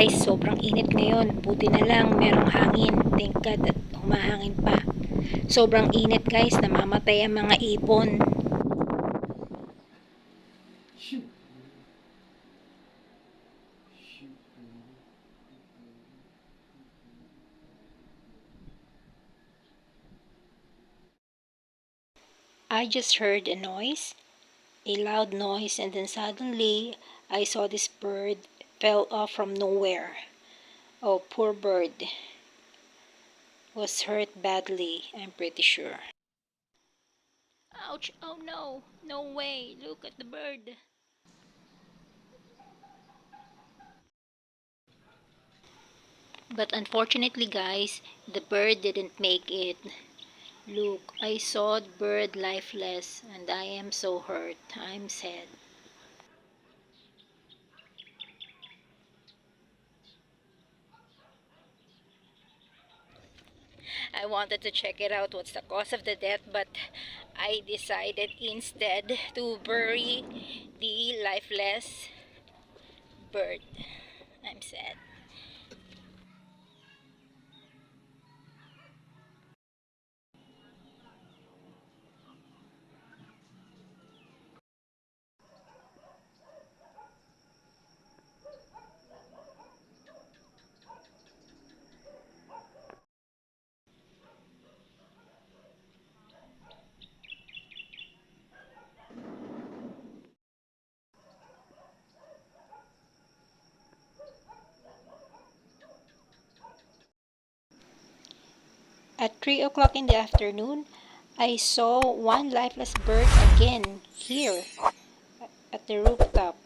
guys, sobrang init ngayon. Buti na lang merong hangin. Thank God at humahangin pa. Sobrang init guys, namamatay ang mga ibon. I just heard a noise, a loud noise, and then suddenly I saw this bird fell off from nowhere. Oh, poor bird. Was hurt badly, I'm pretty sure. Ouch! Oh no! No way! Look at the bird! But unfortunately guys, the bird didn't make it. Look, I saw the bird lifeless and I am so hurt. I'm sad. I wanted to check it out what's the cause of the death, but I decided instead to bury the lifeless bird. I'm sad. At 3 o'clock in the afternoon, I saw one lifeless bird again here at the rooftop.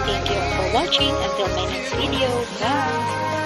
Thank you all for watching. Until my next video. Bye!